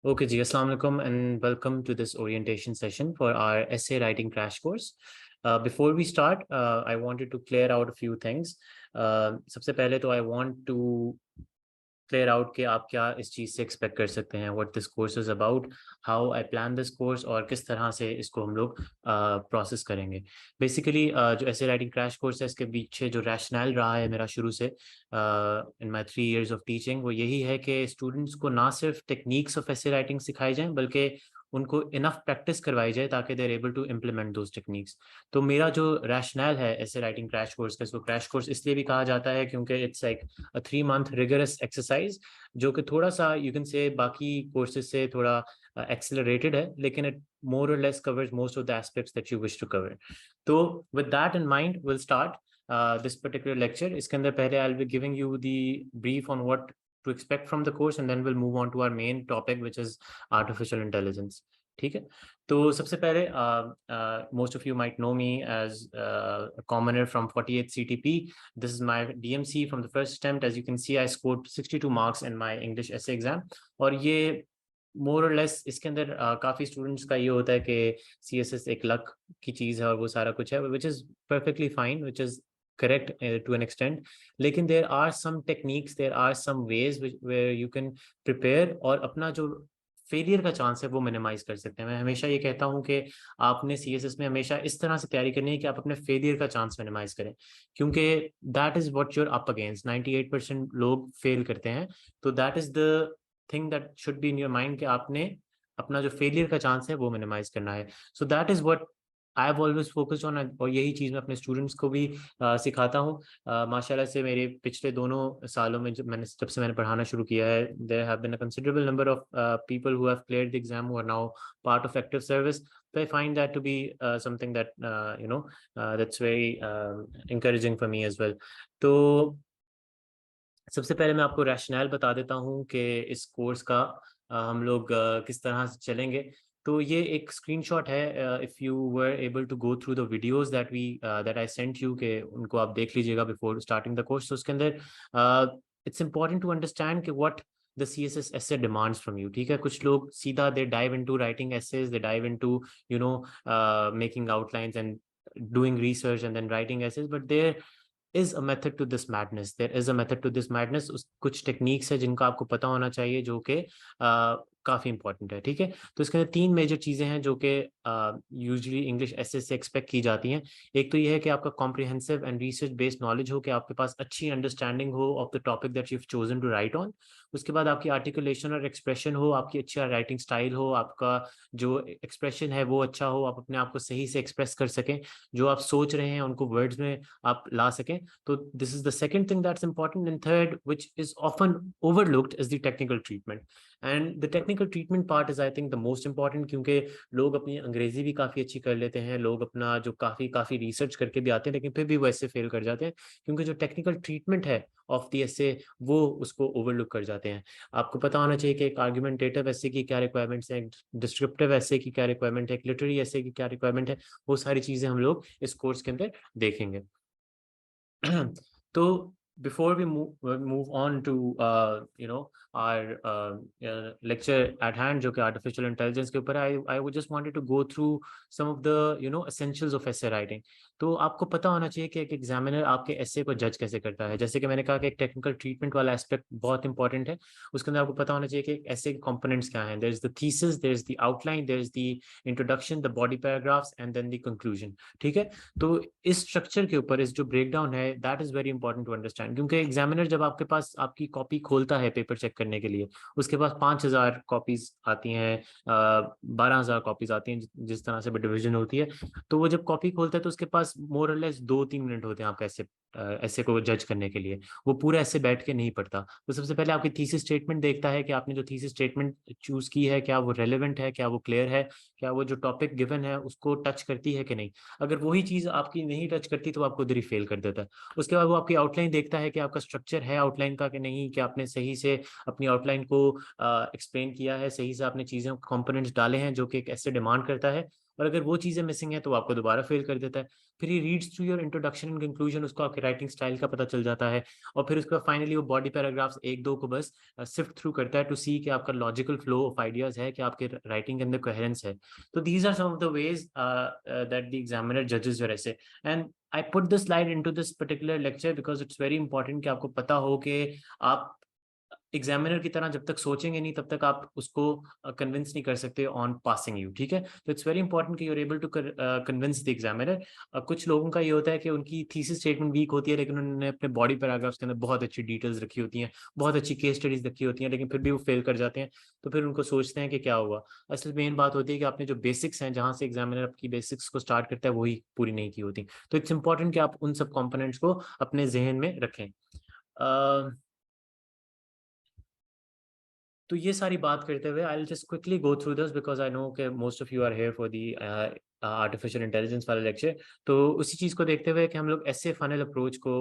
Okay, ji, Assalamu alaikum and welcome to this orientation session for our essay writing crash course. Before we start, I wanted to clear out a few things. सबसे पहले तो I want to clear out कि आप क्या इस चीज़ से expect कर सकते हैं, what this course is about, how I plan this course और किस तरह से इसको हम लोग process करेंगे. Basically, जो essay writing crash course है इसके पीछे जो rationale रहा है मेरा शुरू से in my 3 years of teaching वो यही है कि students को ना सिर्फ techniques of essay writing सिखाई जाएं बल्कि उनको इनफ प्रैक्टिस करवाई जाए ताकि they are able to implement those techniques. तो मेरा जो रैशनल है ऐसे राइटिंग क्रैश कोर्स का, इसको क्रैश कोर्स इसलिए भी कहा जाता है क्योंकि it's like a 3 month rigorous exercise जो कि थोड़ा सा यू कैन से बाकी कोर्सेज से थोड़ा एक्सेलरेटेड है, लेकिन इट मोर और less covers most of the aspects that you wish to cover. तो with that in mind will start this particular lecture. इसके अंदर पहले I'll be giving you the brief on what to expect from the course and then we'll move on to our main topic which is artificial intelligence. ठीक है, तो सबसे पहले most of you might know me as a commoner from 48 CTP. This is my DMC from the first attempt. As you can see, I scored 62 marks in my English essay exam. और ये मोर और less इसके अंदर काफ़ी students का ये होता है कि CSS एक लक की चीज़ है और वो सारा कुछ है, which is perfectly fine, which is correct to an extent. लेकिन there are some techniques, there are some ways where you can prepare और अपना जो फेलियर का चांस है वो मिनिमाइज कर सकते हैं। मैं हमेशा ये कहता हूँ कि आपने CSS में हमेशा इस तरह से तैयारी करनी है कि आप अपने फेलियर का चांस मिनिमाइज करें, क्योंकि that is what you're up against. 98% लोग फेल करते हैं, तो that is the thing that should be in your mind कि आपने अपना जो फेलियर का चांस है वो मिनिमाइज करना है। सो that is what I have always focused on, और यही चीज़ मैं अपने स्टूडेंट्स को भी सिखाता हूँ। माशाल्लाह से मेरे पिछले दोनों सालों में जब से मैंने पढ़ाना शुरू किया है, there have been a considerable number of people who have cleared the exam who are now part of active service. So I find that to be something that that's very encouraging for me as well. तो सबसे पहले मैं आपको rational बता देता हूँ कि इस कोर्स का हम लोग किस तरह से चलेंगे। तो ये एक स्क्रीनशॉट है, if you were able to go through the videos that I sent you, के उनको आप देख लीजिएगा बिफोर स्टार्टिंग द कोर्स। तो उसके अंदर इट्स इंपॉर्टेंट टू अंडरस्टैंड कि what the CSS essay demands from you। ठीक है, कुछ लोग सीधा they dive into writing essays, they dive into making outlines and doing research and then writing essays, but there is a method to this madness, there is a method to this madness। कुछ techniques है जिनका आपको पता होना चाहिए जो कि काफ़ी इंपॉर्टेंट है। ठीक है, तो इसके अंदर 3 मेजर चीज़ें हैं जो कि यूजुअली इंग्लिश एसे से एक्सपेक्ट की जाती हैं। एक तो ये है कि आपका comprehensive and research based knowledge हो, कि आपके पास अच्छी अंडरस्टैंडिंग हो of the topic that you have chosen to write on. उसके बाद आपकी आर्टिकुलेशन और एक्सप्रेशन हो, आपकी अच्छी राइटिंग स्टाइल हो, आपका जो एक्सप्रेशन है वो अच्छा हो, आप अपने आप को सही से एक्सप्रेस कर सकें, जो आप सोच रहे हैं उनको वर्ड्स में आप ला सकें। तो this is the second thing that's important. And third, which is often overlooked, is the technical treatment. And the technical treatment part is I think the most important, क्योंकि लोग अपनी अंग्रेजी भी काफ़ी अच्छी कर लेते हैं, लोग अपना जो काफ़ी रिसर्च करके भी आते हैं, लेकिन फिर भी वो ऐसे फेल कर जाते हैं क्योंकि जो टेक्निकल ट्रीटमेंट है ऑफ द ऐसे वो उसको ओवरलुक कर जाते हैं। आपको पता होना चाहिए कि एक आर्गुमेंटेटिव ऐसे की क्या रिक्वायरमेंट्स हैं, एक डिस्क्रिप्टिव ऐसे की क्या रिक्वायरमेंट है, एक लिटरेरी ऐसे की क्या रिक्वायरमेंट है, वो सारी चीज़ें हम लोग इस कोर्स के अंदर देखेंगे। तो before we move on to our lecture at hand जो कि artificial intelligence के ऊपर है, I would just wanted to go through some of the essentials of essay writing। तो आपको पता होना चाहिए कि एक एग्जामिनर आपके essay को जज कैसे करता है। जैसे कि मैंने कहा कि एक टेक्निकल ट्रीटमेंट वाला एस्पेक्ट बहुत इंपॉर्टेंट है। उसके अंदर आपको पता होना चाहिए कि essay के कंपोनेंट्स क्या हैं। There is the thesis, there is the outline, there is the introduction, the body paragraphs and then the conclusion. ठीक है, तो इस स्ट्रक्चर के ऊपर इस जो ब्रेकडाउन है that is very important to understand, क्योंकि एग्जामिनर जब आपके पास आपकी कॉपी खोलता है पेपर चेक करने के लिए, उसके पास 5000 कॉपीज आती हैं, 12,000 कॉपीज आती हैं, जिस तरह से डिवीजन होती है। तो वो जब कॉपी खोलता है तो उसके पास मोर और लेस 2-3 मिनट होते हैं आपका ऐसे को जज करने के लिए। वो पूरा ऐसे बैठ के नहीं पढ़ता। तो सबसे पहले आपकी थीसिस स्टेटमेंट देखता है कि आपने जो थीसिस स्टेटमेंट चूज की है क्या वो रेलेवेंट है, क्या वो क्लियर है, क्या वो जो टॉपिक गिवन है उसको टच करती है कि नहीं। अगर वही चीज़ आपकी नहीं टच करती तो आपको उधर ही फेल कर देता है। उसके बाद वो आपकी आउटलाइन देखता है कि आपका स्ट्रक्चर है आउटलाइन का कि नहीं, कि आपने सही से अपनी आउटलाइन को एक्सप्लेन किया है, सही से आपने चीज़ें कंपोनेंट्स डाले हैं जो कि एक ऐसे डिमांड करता है। और अगर वो चीज़ें मिसिंग है तो आपको दोबारा फेल कर देता है। फिर he reads through your introduction and conclusion, उसको आपके राइटिंग स्टाइल का पता चल जाता है, और फिर उसके बाद फाइनली वो बॉडी पैराग्राफ्स एक दो को बस सिफ्ट थ्रू करता है टू सी कि आपका लॉजिकल फ्लो ऑफ आइडियाज है, कि आपके राइटिंग के अंदर कोहेरेंस है। तो these are some of the ways that the examiner जजेस your essay. And I put this slide into this particular lecture because it's very important कि आपको पता हो कि आप एग्जामिनर की तरह जब तक सोचेंगे नहीं तब तक आप उसको कन्विंस नहीं कर सकते ऑन पासिंग यू, ठीक है। तो इट्स वेरी इंपॉर्टेंट कि you are able to convince the examiner. कुछ लोगों का ये होता है कि उनकी थीसिस स्टेटमेंट वीक होती है, लेकिन उन्होंने अपने बॉडी पैराग्राफ्स के अंदर बहुत अच्छी डिटेल्स रखी होती हैं, बहुत अच्छी केस स्टडीज रखी होती हैं, लेकिन फिर भी वो फेल कर जाते हैं। तो फिर उनको सोचते हैं कि क्या हुआ। असल मेन बात होती है कि आपने जो बेसिक्स हैं, जहाँ से एग्जामिनर आपकी बेसिक्स को स्टार्ट करता है, वही पूरी नहीं की होती। तो इट्स इंपॉर्टेंट कि आप उन सब कॉम्पोनेंट्स को अपने जहन में रखें। तो ये सारी बात करते हुए I will just quickly go through this because I know कि most of you are here for the artificial intelligence वाला लेक्चर। तो उसी चीज़ को देखते हुए कि हम लोग ऐसे फनल अप्रोच को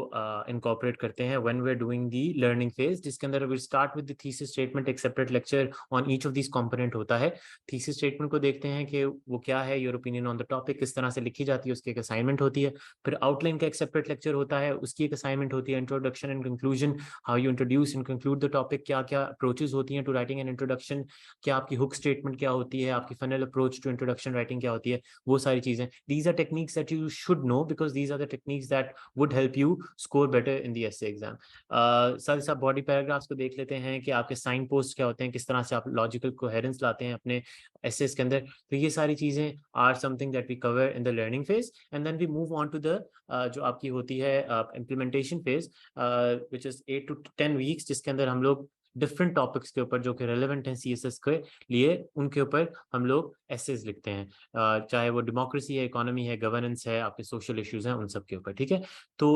इनकॉर्पोरेट करते हैं when we are doing the learning phase, जिसके अंदर we start with the thesis statement, एक separate lecture on each of this component होता है। थीसिस स्टेटमेंट को देखते हैं कि वो क्या है, your opinion on the topic, किस तरह से लिखी जाती है, उसकी एक असाइनमेंट होती है। फिर आउटलाइन का एक सेपरेट लेक्चर होता है, उसकी एक असाइनमेंट होती है। Introduction and conclusion, how you introduce and conclude the topic, क्या क्या अप्रोचेज होती हैं टू राइटिंग एन इंट्रोडक्शन, क्या आपकी हुक स्टेटमेंट क्या होती है, आपकी funnel approach to introduction writing क्या होती है, वो सारी चीजें। These are techniques that you should know because these are the techniques that would help you score better in the essay exam. साथ ही साथ बॉडी पैराग्राफ्स को देख लेते हैं कि आपके साइन पोस्ट क्या होते हैं, किस तरह से आप लॉजिकल कोहेरेंस लाते हैं अपने एसेस के अंदर। तो ये सारी चीजें are something that we cover in the learning phase, and then we move on to the जो आपकी होती है implementation phase, which is 8 to 10 weeks, जिसके अंदर हम लोग डिफरेंट टॉपिक्स के ऊपर जो कि रेलेवेंट हैं सीएसएस के लिए, उनके ऊपर हम लोग एसेज लिखते हैं, चाहे वो डेमोक्रेसी है, इकोनॉमी है, गवर्नेंस है, आपके सोशल इश्यूज हैं, उन सब के ऊपर, ठीक है। तो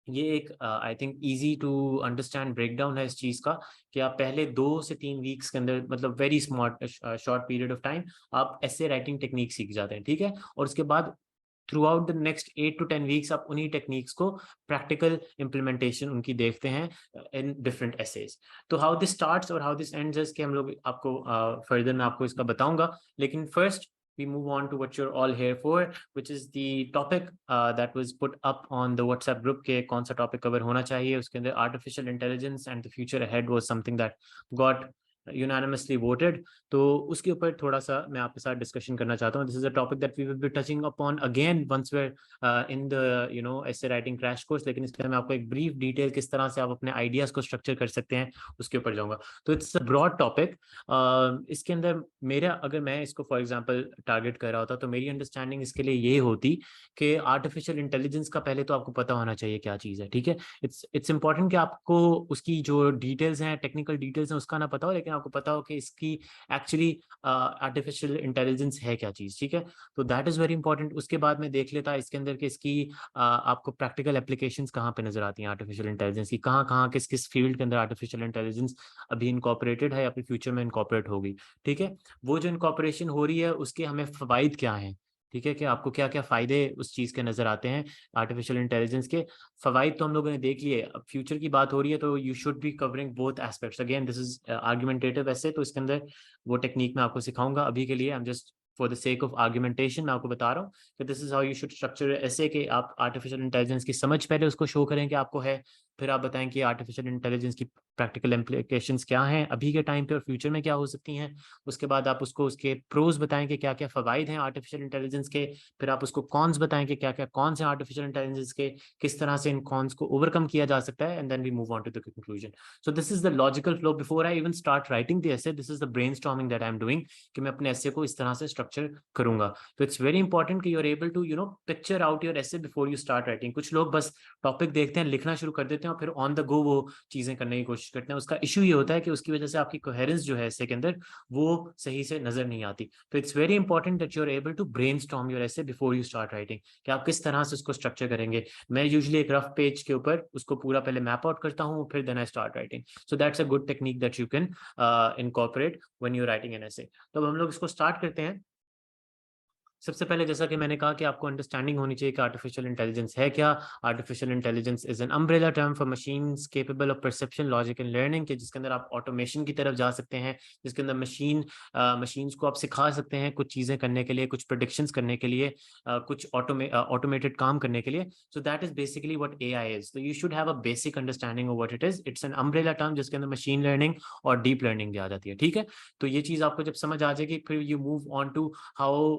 ये एक I think easy to understand breakdown है इस चीज का, कि आप पहले 2 से 3 वीक्स के अंदर, मतलब very smart short period of time, आप ऐसे राइटिंग टेक्निक सीख जाते हैं, ठीक है। और उसके बाद through out the next 8 to 10 weeks आप उन्हीं टेक्निक्स को प्रैक्टिकल इम्प्लीमेंटेशन उनकी देखते हैं इन डिफरेंट एसेज। तो हाउ दिस स्टार्ट्स और हाउ दिस एंड्स के हम लोग आपको फर्दर मैं आपको इसका बताऊंगा, लेकिन first we move on to what you're all here for, which is the topic that was put up on the WhatsApp group के कौन सा टॉपिक कवर होना चाहिए। उसके अंदर artificial intelligence and the future ahead was something that got unanimously voted। तो उसके ऊपर थोड़ा सा मैं आपके साथ डिस्कशन करना चाहता हूँ। This is a topic that we will be touching upon again once we're in the essay writing crash course, लेकिन इसके मैं आपको एक ब्रीफ डिटेल किस तरह से आप अपने आइडियाज को स्ट्रक्चर कर सकते हैं उसके ऊपर जाऊंगा। तो इट्स अ ब्रॉड टॉपिक। इसके अंदर मेरा, अगर मैं इसको फॉर एग्जांपल टारगेट कर रहा होता तो मेरी अंडरस्टैंडिंग इसके लिए ये होती कि आर्टिफिशियल इंटेलिजेंस का पहले तो आपको पता होना चाहिए क्या चीज़ है, ठीक है। इट्स इंपॉर्टेंट कि आपको उसकी जो डिटेल्स हैं, टेक्निकल डिटेल्स हैं, उसका ना पता हो, लेकिन आपको पता हो कि इसकी एक्चुअली आर्टिफिशियल इंटेलिजेंस है क्या चीज़, ठीक है। तो दैट इज़ वेरी इंपॉर्टेंट। उसके बाद मैं देख लेता इसके अंदर कि इसकी आपको प्रैक्टिकल एप्लीकेशंस कहाँ पे नजर आती हैं आर्टिफिशियल इंटेलिजेंस की, कहाँ कहाँ किस किस फील्ड के अंदर आर्टिफिशियल इंटेलिजेंस अभी इनकॉर्पोरेटेड है या फिर फ्यूचर में इनकॉर्पोरेट होगी, ठीक है। वो जो इनकॉर्पोरेशन हो रही है उसके हमें फवाइद क्या हैं, ठीक है, कि आपको क्या क्या फायदे उस चीज़ के नजर आते हैं आर्टिफिशियल इंटेलिजेंस के। फवाइद तो हम लोगों ने देख लिए, अब फ्यूचर की बात हो रही है तो you should be covering both aspects. Again this is argumentative ऐसे, तो इसके अंदर वो टेक्निक मैं आपको सिखाऊंगा। अभी के लिए I am just for the sake of argumentation मैं आपको बता रहा हूँ कि this is how you should structure ऐसे, कि आप आर्टिफिशियल इंटेलिजेंस की समझ पहले उसको शो करें कि आपको है, फिर आप बताएं कि आर्टिफिशियल इंटेलिजेंस की प्रैक्टिकल इम्प्लीकेशंस क्या हैं अभी के टाइम पे और फ्यूचर में क्या हो सकती हैं। उसके बाद आप उसको उसके प्रोज बताएं कि क्या क्या फवाइद हैं आर्टिफिशियल इंटेलिजेंस के, फिर आप उसको कॉन्स बताएं कि क्या क्या कॉन्स हैं आर्टिफिशियल इंटेलिजेंस के, किस तरह से इन कॉन्स को ओवरकम किया जा सकता है, and then we move on to the conclusion. So this is the logical flow before I even start writing the essay. This is the brainstorming that I am doing, कि मैं अपने एसे को इस तरह से स्ट्रक्चर करूंगा। तो इट्स वेरी इंपॉर्टेंट कि you are able to picture out your essay before you start writing. कुछ लोग बस टॉपिक देखते हैं, लिखना शुरू कर देते हैं और फिर ऑन द गो वो चीजें करने की कोशिश करते हैं। उसका इशू ये होता है कि उसकी वजह से आपकी कोहेरेंस जो है एसे के अंदर वो सही से नजर नहीं आती। तो it's very important that you are able to brainstorm your essay before you start writing, कि आप किस तरह से उसको स्ट्रक्चर करेंगे। मैं यूजुअली एक रफ पेज के ऊपर उसको पूरा पहले मैप आउट करता हूँ, फिर then I start writing. So that's a good technique that you can incorporate when you writing an essay. तो अब हम लोग इसको स्टार्ट करते हैं। सबसे पहले जैसा कि मैंने कहा कि आपको अंडरस्टैंडिंग होनी चाहिए कि आर्टिफिशियल इंटेलिजेंस है क्या। Artificial intelligence is an umbrella term for machines capable of perception logic and learning, के जिसके अंदर आप ऑटोमेशन की तरफ जा सकते हैं, जिसके अंदर मशीन्स को आप सिखा सकते हैं कुछ चीज़ें करने के लिए, कुछ प्रोडिक्शंस करने के लिए, कुछ ऑटोमेटेड काम करने के लिए। So that is basically what AI is. तो you should have a basic understanding of what it is. It's an umbrella term जिसके अंदर मशीन लर्निंग और डीप लर्निंग भी आ जाती है, ठीक है। तो ये चीज़ आपको जब समझ आ जाएगी, फिर you move on to how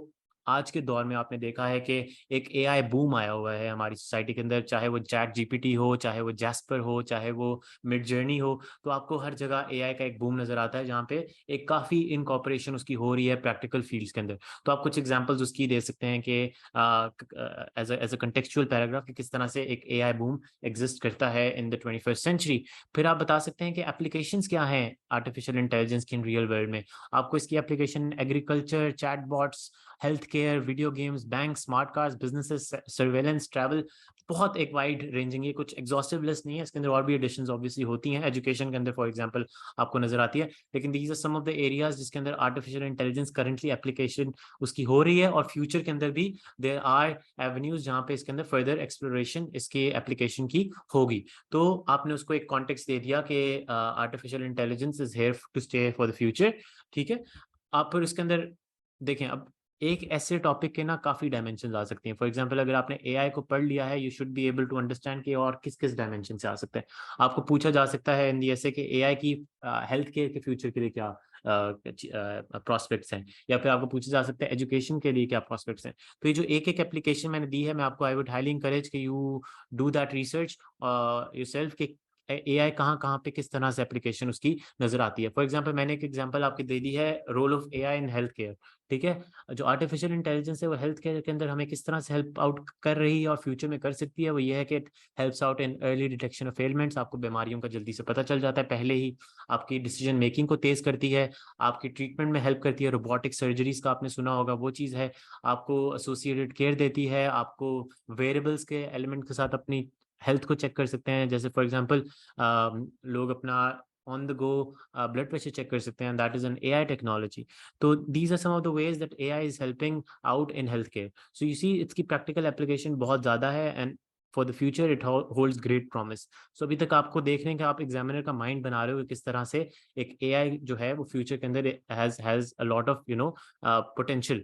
आज के दौर में आपने देखा है कि एक एआई बूम आया हुआ है हमारी सोसाइटी के अंदर, चाहे वो चैट जीपीटी हो, चाहे वो जैस्पर हो, चाहे वो मिड जर्नी हो। तो आपको हर जगह एआई का एक बूम नजर आता है जहाँ पे एक काफ़ी इनकॉर्पोरेशन उसकी हो रही है प्रैक्टिकल फील्ड्स के अंदर। तो आप कुछ एग्जांपल्स उसकी दे सकते हैं कि एज अ कंटेक्चुअल पैराग्राफ कि किस तरह से एक एआई बूम एग्जिस्ट करता है इन द 21st सेंचुरी। फिर आप बता सकते हैं कि एप्लीकेशंस क्या हैं आर्टिफिशियल इंटेलिजेंस की इन रियल वर्ल्ड में। आपको इसकी application agriculture, chatbots, health care, video games, bank, smart cars, businesses, surveillance, travel, बहुत एक वाइड रेंजिंग है, कुछ एग्जॉस्टिव लिस्ट नहीं है, इसके अंदर और भी एडिशंस ऑब्वियसली होती हैं। एजुकेशन के अंदर फॉर एग्जांपल आपको नजर आती है, लेकिन these are some of the areas जिसके अंदर आर्टिफिशियल इंटेलिजेंस करंटली एप्लीकेशन उसकी हो रही है, और फ्यूचर के अंदर भी देयर आर एवेन्यूज जहाँ पे इसके अंदर फर्दर एक्सप्लोरेशन इसके एप्लीकेशन की होगी। तो आपने उसको एक कॉन्टेक्स्ट दे दिया कि artificial intelligence is here to stay for the future, ठीक है। आप फिर इसके अंदर देखें, अब एक ऐसे टॉपिक के ना काफी डायमेंशन आ सकती हैं। फॉर एग्जांपल अगर आपने एआई को पढ़ लिया है, you should be able to understand कि और किस किस डायमेंशन से आ सकते हैं। आपको पूछा जा सकता है इन दी ऐसे कि एआई की हेल्थ केयर के फ्यूचर के लिए क्या प्रोस्पेक्ट्स हैं, या फिर आपको पूछा जा सकता है एजुकेशन के लिए क्या प्रोस्पेक्ट्स हैं। तो ये जो एक एक एप्लीकेशन मैंने दी है, मैं आपको आई वुड हाईली इंकरेज कि you do that research yourself कि एआई कहाँ कहाँ पे किस तरह से एप्लीकेशन उसकी नजर आती है। फॉर एग्जांपल मैंने एक एग्जांपल आपकी दे दी है, role of AI in health care, ठीक है। जो आर्टिफिशियल इंटेलिजेंस है वो हेल्थ केयर के अंदर हमें किस तरह से हेल्प आउट कर रही है और फ्यूचर में कर सकती है, वो ये है कि it helps out in early detection of elements. आपको बीमारियों का जल्दी से पता चल जाता है पहले ही, आपकी डिसीजन मेकिंग को तेज करती है, आपकी ट्रीटमेंट में हेल्प करती है। रोबोटिक सर्जरीज का आपने सुना होगा, वो चीज़ है। आपको एसोसिएटेड केयर देती है, आपको वेरेबल्स के एलिमेंट के साथ अपनी हेल्थ को चेक कर सकते हैं। जैसे फॉर एग्जांपल लोग अपना on the go blood pressure check कर सकते हैं, that is an AI technology. तो these are some of the ways that AI is helping out in health care. So you see इसकी प्रैक्टिकल एप्लीकेशन बहुत ज़्यादा है, and for the future it holds great promise. So अभी तक आपको देख रहे हैं कि आप एग्जामिनर का माइंड बना रहे हो किस तरह से एक एआई जो है वो फ्यूचर के अंदर has a lot of potential.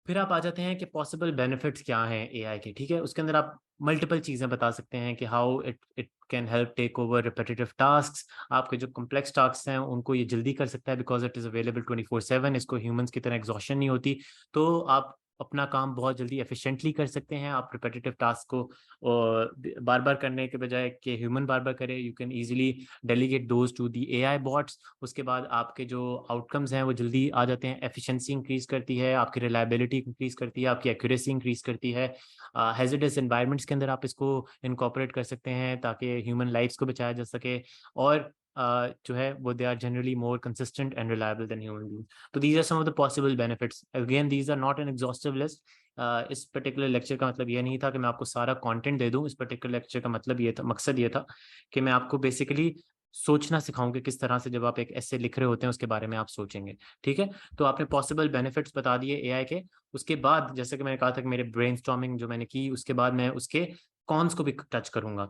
फिर आप आ जाते हैं कि पॉसिबल बेनिफिट्स क्या हैं एआई के, ठीक है। उसके अंदर आप मल्टीपल चीज़ें बता सकते हैं कि how it can help take over repetitive tasks. आपके जो कॉम्प्लेक्स टास्क हैं उनको ये जल्दी कर सकता है बिकॉज इट इज़ अवेलेबल 24/7। इसको ह्यूमंस की तरह एग्जॉशन नहीं होती, तो आप अपना काम बहुत जल्दी एफिशिएंटली कर सकते हैं। आप रिपीटेटिव टास्क को बार बार करने के बजाय कि ह्यूमन बार बार करे, you can easily delegate those to the AI bots. उसके बाद आपके जो आउटकम्स हैं वो जल्दी आ जाते हैं, एफिशिएंसी इंक्रीज करती है, आपकी रिलायबिलिटी इंक्रीज करती है, आपकी एक्यूरेसी इंक्रीज करती है। हैजर्डस एनवायरनमेंट्स के अंदर आप इसको इनकॉर्पोरेट कर सकते हैं ताकि ह्यूमन लाइफ्स को बचाया जा सके, और जो है वो they are generally more consistent and reliable than human being. तो these are some of the possible benefits, again these are not an exhaustive list. इस पर्टिकुलर लेक्चर का मतलब ये नहीं था कि मैं आपको सारा कंटेंट दे दूं। इस पर्टिकुलर लेक्चर का मतलब ये था, मकसद ये था कि मैं आपको बेसिकली सोचना सिखाऊं कि किस तरह से जब आप एक ऐसे लिख रहे होते हैं उसके बारे में आप सोचेंगे, ठीक है। तो आपने पॉसिबल बेनिफिट्स बता दिए एआई के। उसके बाद जैसे कि मैंने कहा था कि मेरे ब्रेनस्टॉर्मिंग जो मैंने की, उसके बाद मैं उसके कॉन्स को भी टच करूंगा,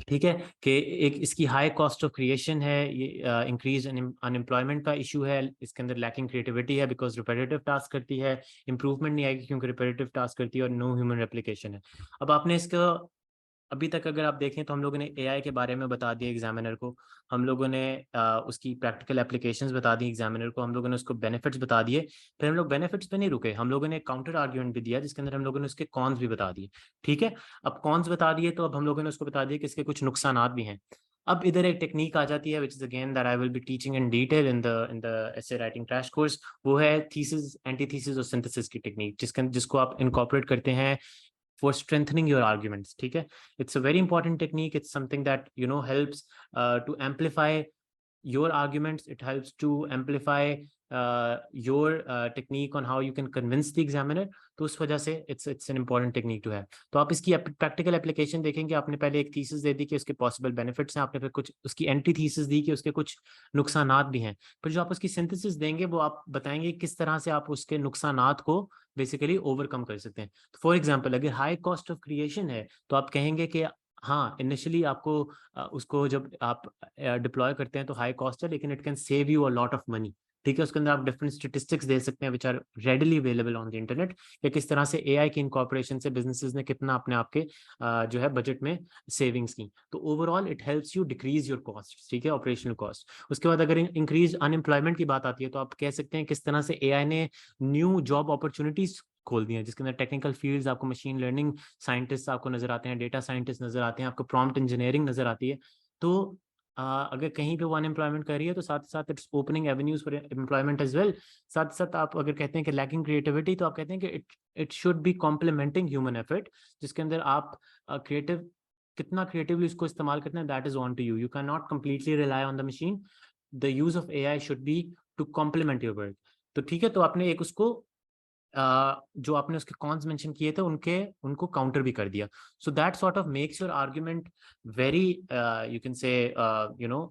ठीक है। कि एक इसकी हाई कॉस्ट ऑफ क्रिएशन है, ये इंक्रीज अनएम्प्लॉयमेंट का इशू है, इसके अंदर लैकिंग क्रिएटिविटी है बिकॉज रिपेटिटिव टास्क करती है, इंप्रूवमेंट नहीं आएगी क्योंकि रिपेटिटिव टास्क करती है, और नो ह्यूमन रेप्लिकेशन है। अब आपने इसका अभी तक अगर आप देखें तो हम लोगों ने एआई के बारे में बता दिया एग्जामिनर को, हम लोगों ने उसकी प्रैक्टिकल एप्लीकेशंस बता दी एग्जामिनर को, हम लोगों ने उसको बेनिफिट्स बता दिए। फिर हम लोग बेनिफिट्स पे नहीं रुके, हम लोगों ने काउंटर आर्ग्यूमेंट भी दिया जिसके अंदर हम लोगों ने उसके कॉन्स भी बता दिए, ठीक है। अब कॉन्स बता दिए तो अब हम लोगों ने उसको बता दिया कि इसके कुछ नुकसानात भी हैं। अब इधर एक टेक्निक आ जाती है which is again that I will be teaching in detail in the essay writing crash course. वो है थीसिस, एंटीथीसिस और सिंथेसिस की टेक्निक, जिसको आप इनकॉर्पोरेट करते हैं for strengthening your arguments, ठीक है। It's a very important technique. It's something that helps to amplify your arguments, it helps to amplify your technique on how you can convince the examiner. तो उस वजह से it's an important technique to have. तो आप इसकी practical application देखेंगे, आपने पहले एक थीसिस दे दी कि उसके पॉसिबल बेनिफिट्स हैं, आपने फिर कुछ उसकी एंटी थीसिस दी कि उसके कुछ नुकसानात भी हैं, फिर जो आप उसकी सिंथेसिस देंगे वो आप बताएंगे किस तरह से आप उसके नुकसानात को बेसिकली ओवरकम कर सकते हैं। तो फॉर एग्जाम्पल अगर हाई कॉस्ट ऑफ क्रिएशन है तो आप कहेंगे कि हाँ इनिशियली आपको उसको जब आप डिप्लॉय करते हैं तो हाई कॉस्ट है, लेकिन it can save you a lot of money. ठीक है, उसके अंदर आप डिफरेंट स्टेटिस्टिक्स दे सकते हैं which are readily available on the internet, या किस तरह से एआई की इनकॉर्पोरेशन से बिजनेसेस ने कितना अपने आपके जो है बजट में सेविंग्स की। तो overall it helps you decrease your cost, ठीक है, ऑपरेशनल कॉस्ट। उसके बाद अगर इंक्रीज अनएम्प्लॉयमेंट की बात आती है तो आप कह सकते हैं किस तरह से एआई ने न्यू जॉब अपॉर्चुनिटीज खोल दी हैं, जिसके अंदर टेक्निकल फील्ड्स आपको मशीन लर्निंग साइंटिस्ट आपको नजर आते हैं, डेटा साइंटिस्ट नजर आते हैं, आपको प्रॉम्प्ट इंजीनियरिंग नजर आती है। तो अगर कहीं पे वो अनएम्प्लॉयमेंट कर रही है तो साथ साथ it's opening avenues for employment as well. साथ साथ आप अगर कहते हैं कि लैकिंग क्रिएटिविटी, तो आप कहते हैं कि it should be complementing human effort, जिसके अंदर आप क्रिएटिव कितना क्रिएटिवली उसको इस्तेमाल करते हैं, that is on to you. You can not completely rely on the machine, the use of AI should be to complement your work. तो ठीक है, तो आपने एक उसको जो आपने उसके कॉन्स मेंशन किए थे उनको काउंटर भी कर दिया। So that sort of makes your argument very you can से you know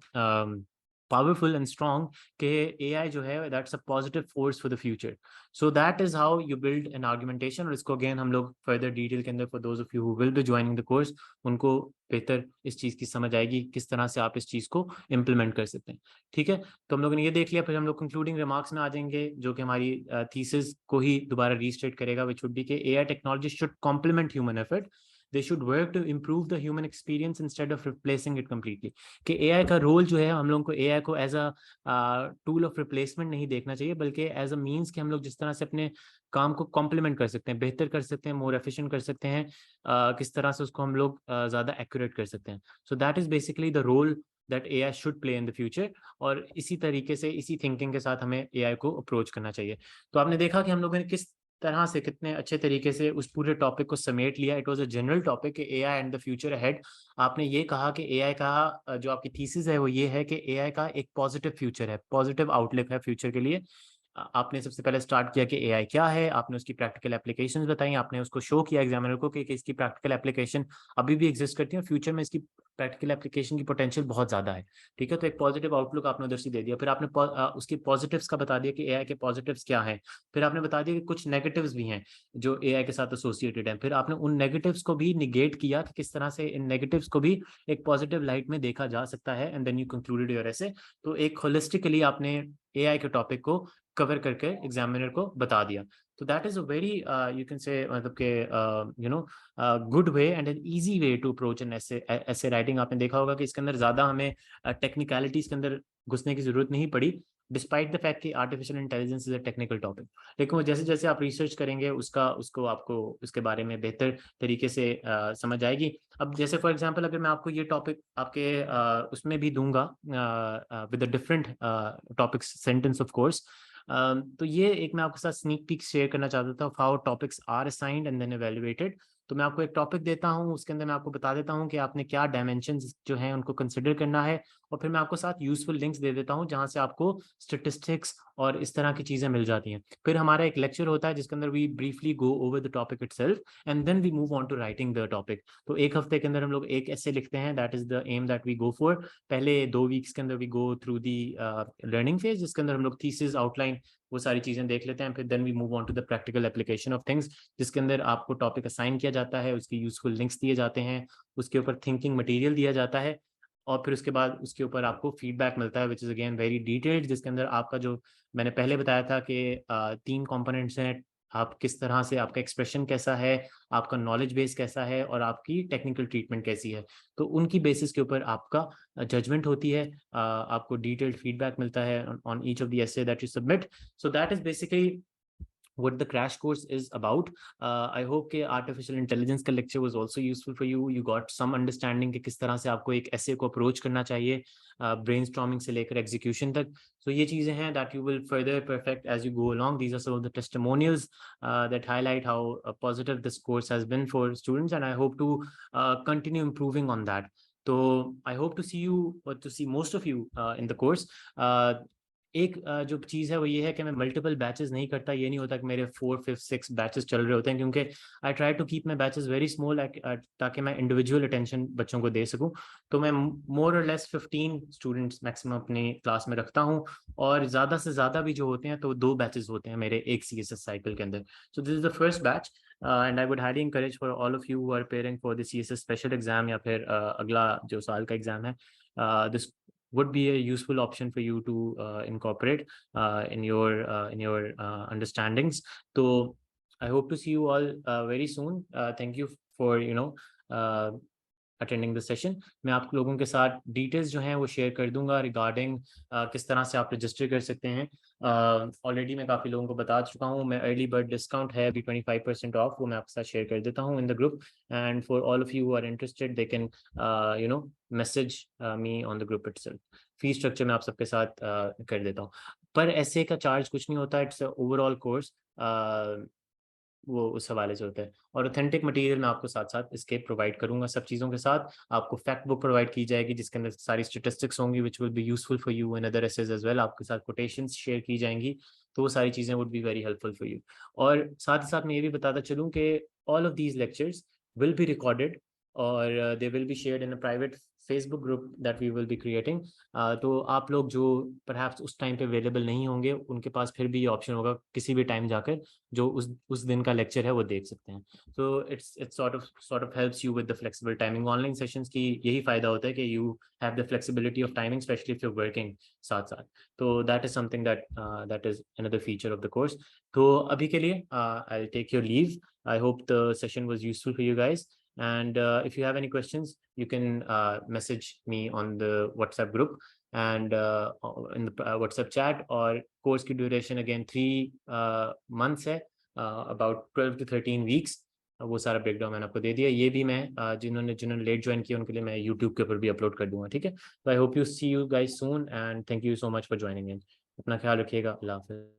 powerful and strong कि एआई जो है that's a positive force for the future. So that is how you build an argumentation. और इसको again हम लोग further detail के अंदर for those of you who will be joining the course, उनको बेहतर इस चीज़ की समझ आएगी किस तरह से आप इस चीज़ को इम्प्लीमेंट कर सकते हैं। ठीक है, तो हम लोगों ने ये देख लिया, फिर हम लोग कंक्लूडिंग रिमार्क्स में आ जाएंगे जो कि हमारी थीसिस को ही दोबारा रीस्टेट करेगा, विच वुड बी कि AI technology should complement human effort, they should work to improve the human experience instead of replacing it completely. कि एआई का रोल जो है हम लोगों को एआई को as a tool of replacement नहीं देखना चाहिए, बल्कि एज अ मीन्स कि हम लोग जिस तरह से अपने काम को कॉम्प्लीमेंट कर सकते हैं, बेहतर कर सकते हैं, मोर एफिशिएंट कर सकते हैं, किस तरह से उसको हम लोग ज़्यादा एक्यूरेट कर सकते हैं। So that is basically the role that AI should play in the future. और इसी तरीके से इसी थिंकिंग के साथ हमें एआई को अप्रोच करना चाहिए। तो आपने देखा कि हम लोगों ने किस तरह से कितने अच्छे तरीके से उस पूरे टॉपिक को समेट लिया। It was a general topic AI and the future ahead. आपने ये कहा कि एआई का जो आपकी थीसिस है वो ये है कि एआई का एक पॉजिटिव फ्यूचर है, पॉजिटिव आउटलुक है फ्यूचर के लिए। आपने सबसे पहले स्टार्ट किया कि एआई क्या है, आपने उसकी प्रैक्टिकल एप्लीकेशंस बताई, आपने उसको शो किया एग्जामिनर को कि इसकी प्रैक्टिकल एप्लीकेशन अभी भी एग्जिस्ट करती है, फ्यूचर में इसकी प्रैक्टिकल एप्लीकेशन की पोटेंशियल बहुत ज़्यादा है। ठीक है, तो एक पॉजिटिव आउटलुक आपने उधर से दे दिया। फिर आपने उसकी पॉजिटिव्स का बता दिया कि एआई के पॉजिटिव्स क्या हैं। फिर आपने बता दिया कि कुछ नेगेटिव्स भी हैं जो एआई के साथ एसोसिएटेड हैं। फिर आपने उन नेगेटिव्स को भी निगेट किया कि किस तरह से इन नेगेटिव्स को भी एक पॉजिटिव लाइट में देखा जा सकता है, and then you concluded your essay. तो एक होलिस्टिकली आपने एआई के टॉपिक को कवर करके एग्जामिनर को बता दिया। तो that is a very you can say मतलब के you know good way and an easy way to approach an essay writing. आपने देखा होगा कि इसके अंदर ज़्यादा हमें टेक्निकलिटीज़ के अंदर घुसने की ज़रूरत नहीं पड़ी, डिस्पाइट द फैक्ट कि artificial intelligence is a technical topic. लेकिन वो जैसे जैसे आप रिसर्च करेंगे उसको आपको उसके बारे में बेहतर तरीके से समझ आएगी। अब जैसे फॉर एग्जांपल अगर मैं आपको ये टॉपिक आपके उसमें भी दूंगा with a different topics sentence of course, तो ये एक मैं आपके साथ स्नीक पीक शेयर करना चाहता था, how topics are assigned and then evaluated. तो मैं आपको एक टॉपिक देता हूँ, उसके अंदर मैं आपको बता देता हूँ कि आपने क्या डायमेंशंस जो हैं उनको कंसिडर करना है, और फिर मैं आपको साथ यूजफुल लिंक्स दे देता हूँ जहाँ से आपको स्टेटिस्टिक्स और इस तरह की चीज़ें मिल जाती हैं। फिर हमारा एक लेक्चर होता है जिसके अंदर we briefly go over the topic itself and then we move on to writing the topic. तो एक हफ्ते के अंदर हम लोग एक ऐसे लिखते हैं, that is the aim that we go for. पहले 2 वीक्स के अंदर we go through the learning phase, जिसके अंदर हम लोग थीसिस आउटलाइन वो सारी चीज़ें देख लेते हैं। फिर then we move on to the practical application of things, जिसके अंदर आपको टॉपिक असाइन किया जाता है, उसकी यूजफुल लिंक्स दिए जाते हैं, उसके ऊपर थिंकिंग मटेरियल दिया जाता है, और फिर उसके बाद उसके ऊपर आपको फीडबैक मिलता है which is again very detailed, जिसके अंदर आपका जो मैंने पहले बताया था कि 3 कंपोनेंट्स हैं, आप किस तरह से आपका एक्सप्रेशन कैसा है, आपका नॉलेज बेस कैसा है, और आपकी टेक्निकल ट्रीटमेंट कैसी है। तो उनकी बेसिस के ऊपर आपका जजमेंट होती है, आपको डिटेल्ड फीडबैक मिलता है on each of the essay that you submit. So that is basically what the crash course is about. I hope कि artificial intelligence का lecture was also useful for you. You got some understanding कि किस तरह से आपको एक essay को approach करना चाहिए, brainstorming से लेकर execution तक. So ये चीज़ें हैं that you will further perfect as you go along. These are some of the testimonials that highlight how positive this course has been for students, and I hope to continue improving on that. तो I hope to see you to see most of you in the course. एक जो चीज़ है वो ये है कि मैं multiple batches नहीं करता। ये नहीं होता कि मेरे 4, 5, 6 बैचेस चल रहे होते हैं, क्योंकि I try to keep my batches very small, ताकि मैं इंडिविजुअल अटेंशन बच्चों को दे सकूं। तो मैं मोर और लेस 15 स्टूडेंट्स मैक्सिमम अपनी क्लास में रखता हूं, और ज़्यादा से ज़्यादा भी जो होते हैं तो 2 बैचेस होते हैं मेरे एक CSS साइकिल के अंदर। So this is the first batch, and I would highly encourage for all of you who are preparing for the CSS special exam, या फिर अगला जो साल का एग्जाम है, this would be a useful option for you to incorporate in your understandings. So I hope to see you all very soon. Thank you for uh, attending the session. मैं आप लोगों के साथ डिटेल्स जो हैं वो share कर दूंगा रिगार्डिंग किस तरह से आप रजिस्टर कर सकते हैं। ऑलरेडी मैं काफ़ी लोगों को बता चुका हूँ, मैं अर्ली बर्ड डिस्काउंट है अभी 25% ऑफ, वो मैं आपके साथ शेयर कर देता हूँ in the group. And for all of you who are interested they can message me on the group itself. Fee structure मैं आप सबके साथ कर देता हूँ, पर ऐसे का चार्ज कुछ नहीं होता, इट्स ओवरऑल कोर्स, वो उस हवाले से होता है। और ऑथेंटिक मटेरियल मैं आपको साथ साथ इसके प्रोवाइड करूंगा, सब चीज़ों के साथ आपको फैक्ट बुक प्रोवाइड की जाएगी जिसके अंदर सारी स्टेटिस्टिक्स होंगी which will be useful for you and other essays as well. आपके साथ कोटेशंस शेयर की जाएंगी, तो वो सारी चीज़ें would be very helpful for you. और साथ ही साथ मैं ये भी बताता चलूँ कि all of these lectures will be recorded, और they will be shared in a private Facebook group that we will be creating. तो आप लोग जो परहैप्स उस टाइम पे अवेलेबल नहीं होंगे, उनके पास फिर भी ये ऑप्शन होगा किसी भी टाइम जाकर जो उस दिन का लेक्चर है वो देख सकते हैं। तो it's sort of helps you with the flexible timing. Online sessions की यही फायदा होता है कि you have the flexibility of timing, specially if you working साथ साथ। तो that is something that is another feature of the course. तो अभी के लिए I take your leave. I hope the session was useful for you guys, and if you have any questions you can message me on the WhatsApp group and in the WhatsApp chat। और course की duration again 3 months है, about 12 to 13 weeks। वो सारा breakdown मैंने आपको दे दिया। ये भी मैं जिन्होंने लेट ज्वाइन किया उनके लिए मैं यूट्यूब के ऊपर भी अपलोड कर दूंगा, ठीक है। तो I hope you see you guys soon and thank you so much for joining in. अपना ख्याल रखिएगा। अल्लाह हाफिज़।